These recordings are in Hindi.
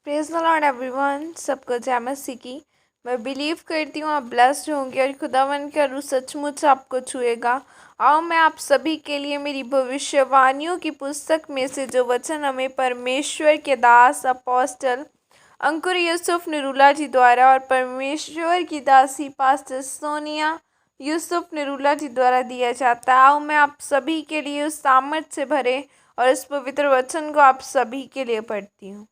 Praise the Lord everyone. सबको जय मसीह की। मैं बिलीव करती हूँ आप ब्लेस्ड होंगे और खुदावन का रूह सचमुच आपको छुएगा। आओ मैं आप सभी के लिए मेरी भविष्यवाणियों की पुस्तक में से जो वचन हमें परमेश्वर के दास अपोस्टल अंकुर यूसुफ निरूला जी द्वारा और परमेश्वर की दासी पास्टर सोनिया यूसुफ निरूला जी द्वारा दिया जाता है। आओ मैं आप सभी के लिए उस सामर्थ से भरे और इस पवित्र वचन को आप सभी के लिए पढ़ती हूँ।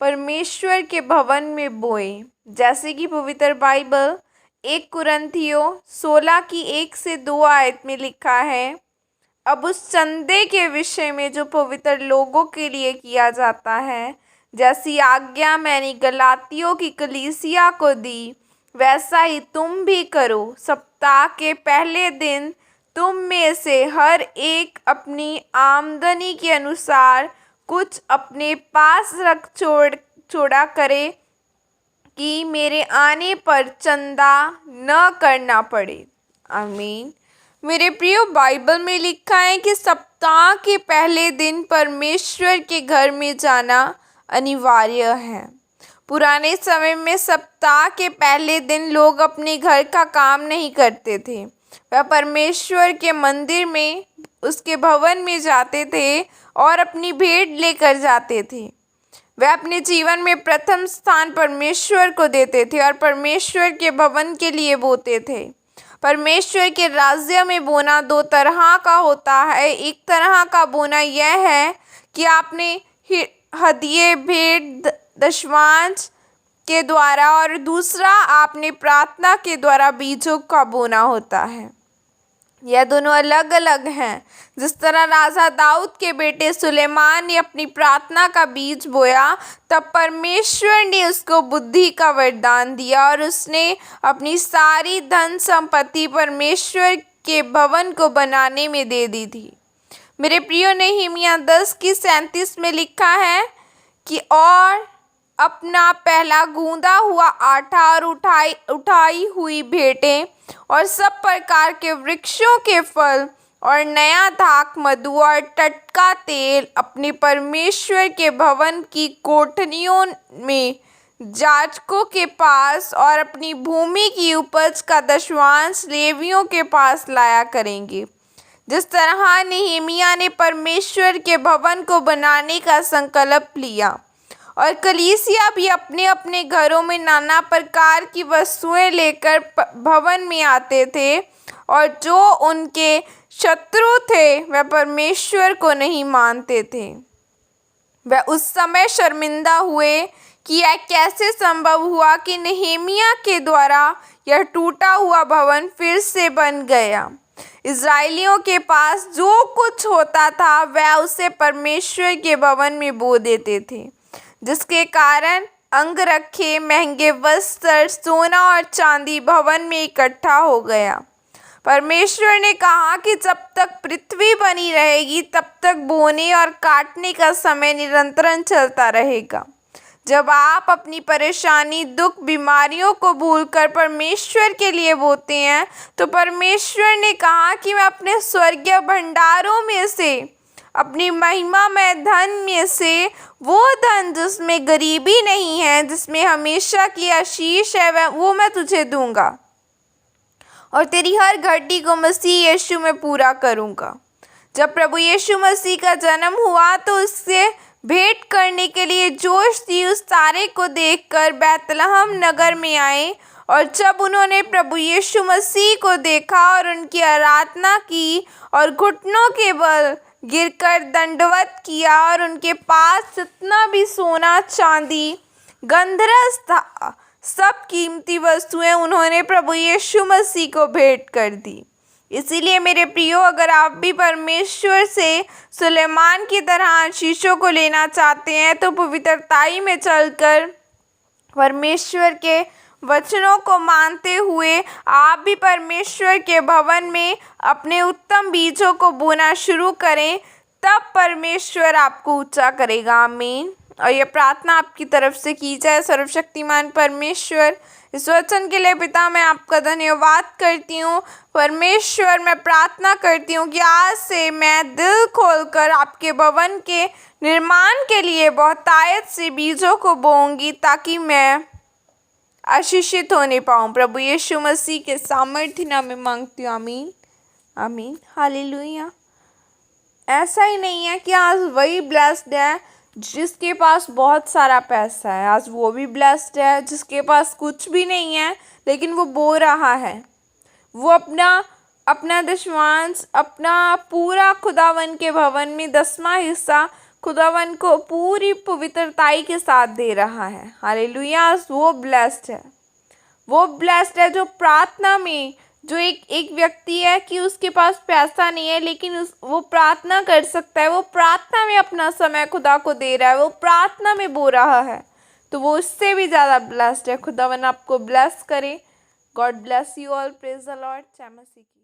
परमेश्वर के भवन में बोए, जैसे कि पवित्र बाइबल 1 कुरिन्थियों 16 की 1 से 2 आयत में लिखा है। अब उस चंदे के विषय में जो पवित्र लोगों के लिए किया जाता है, जैसी आज्ञा मैंने गलातियों की कलीसिया को दी, वैसा ही तुम भी करो। सप्ताह के पहले दिन तुम में से हर एक अपनी आमदनी के अनुसार कुछ अपने पास रख छोड़ा करे कि मेरे आने पर चंदा न करना पड़े। आमीन। मेरे प्रियो, बाइबल में लिखा है कि सप्ताह के पहले दिन परमेश्वर के घर में जाना अनिवार्य है। पुराने समय में सप्ताह के पहले दिन लोग अपने घर का काम नहीं करते थे। वह परमेश्वर के मंदिर में, उसके भवन में जाते थे और अपनी भेंट लेकर जाते थे। वह अपने जीवन में प्रथम स्थान परमेश्वर को देते थे और परमेश्वर के भवन के लिए बोते थे। परमेश्वर के राज्य में बोना 2 तरह का होता है। एक तरह का बोना यह है कि आपने हदिये, भेंट, दशमांश के द्वारा, और दूसरा आपने प्रार्थना के द्वारा बीजों का बोना होता है। यह दोनों अलग अलग हैं। जिस तरह राजा दाऊद के बेटे सुलेमान ने अपनी प्रार्थना का बीज बोया, तब परमेश्वर ने उसको बुद्धि का वरदान दिया और उसने अपनी सारी धन संपत्ति परमेश्वर के भवन को बनाने में दे दी थी। मेरे प्रियो, नहमीया 10 की 37 में लिखा है कि और अपना पहला गूंदा हुआ आटा और उठाई हुई भेंटें और सब प्रकार के वृक्षों के फल और नया धाक, मधु और टटका तेल अपने परमेश्वर के भवन की कोठरियों में याजकों के पास और अपनी भूमि की उपज का दशमांश लेवियों के पास लाया करेंगे। जिस तरह नहमीया ने परमेश्वर के भवन को बनाने का संकल्प लिया और कलीसिया भी अपने अपने घरों में नाना प्रकार की वस्तुएं लेकर भवन में आते थे, और जो उनके शत्रु थे वह परमेश्वर को नहीं मानते थे। वह उस समय शर्मिंदा हुए कि यह कैसे संभव हुआ कि नहमीया के द्वारा यह टूटा हुआ भवन फिर से बन गया। इस्राएलियों के पास जो कुछ होता था वह उसे परमेश्वर के भवन में बो देते थे, जिसके कारण अंगरखे, महंगे वस्त्र, सोना और चांदी भवन में इकट्ठा हो गया। परमेश्वर ने कहा कि जब तक पृथ्वी बनी रहेगी तब तक बोने और काटने का समय निरंतर चलता रहेगा। जब आप अपनी परेशानी, दुख, बीमारियों को भूलकर परमेश्वर के लिए बोते हैं, तो परमेश्वर ने कहा कि मैं अपने स्वर्गीय भंडारों में से, अपनी महिमामय धन में से, वो धन जिसमें गरीबी नहीं है, जिसमें हमेशा की आशीष है, वो मैं तुझे दूंगा और तेरी हर घटी को मसीह यीशु में पूरा करूंगा। जब प्रभु यीशु मसीह का जन्म हुआ तो उससे भेंट करने के लिए जोश थी। उस तारे को देखकर बैतलहम नगर में आए, और जब उन्होंने प्रभु यीशु मसीह को देखा और उनकी आराधना की और घुटनों के बल गिरकर दंडवत किया, और उनके पास जितना भी सोना, चांदी, गंधरस था, सब कीमती वस्तुएं उन्होंने प्रभु यीशु मसीह को भेंट कर दी। इसीलिए मेरे प्रियो, अगर आप भी परमेश्वर से सुलेमान की तरह आशीषों को लेना चाहते हैं, तो पवित्रताई में चलकर परमेश्वर के वचनों को मानते हुए आप भी परमेश्वर के भवन में अपने उत्तम बीजों को बोना शुरू करें। तब परमेश्वर आपको ऊंचा करेगा। आमीन। और ये प्रार्थना आपकी तरफ से की जाए। सर्वशक्तिमान परमेश्वर, इस वचन के लिए पिता मैं आपका धन्यवाद करती हूँ। परमेश्वर, मैं प्रार्थना करती हूँ कि आज से मैं दिल खोलकर आपके भवन के निर्माण के लिए बहुतायत से बीजों को बोऊंगी, ताकि मैं आशीषित होने पाऊँ। प्रभु यीशु मसीह के सामर्थ्य नाम में मांगती हूँ, आमीन आमीन, हालेलुया। ऐसा ही नहीं है कि आज वही ब्लेस्ड है जिसके पास बहुत सारा पैसा है, आज वो भी ब्लेस्ड है जिसके पास कुछ भी नहीं है लेकिन वो बो रहा है। वो अपना दशमांश, अपना पूरा खुदावन के भवन में 10वां हिस्सा खुदावन को पूरी पवित्रताई के साथ दे रहा है। हालेलुया। आज वो ब्लेस्ड है, वो ब्लेस्ड है जो प्रार्थना में, जो एक व्यक्ति है कि उसके पास पैसा नहीं है लेकिन वो प्रार्थना कर सकता है, वो प्रार्थना में अपना समय खुदा को दे रहा है, वो प्रार्थना में बो रहा है, तो वो उससे भी ज़्यादा ब्लेस्ड है। खुदावन आपको ब्लेस करे। God bless you all. Praise the Lord. जय मसीह की।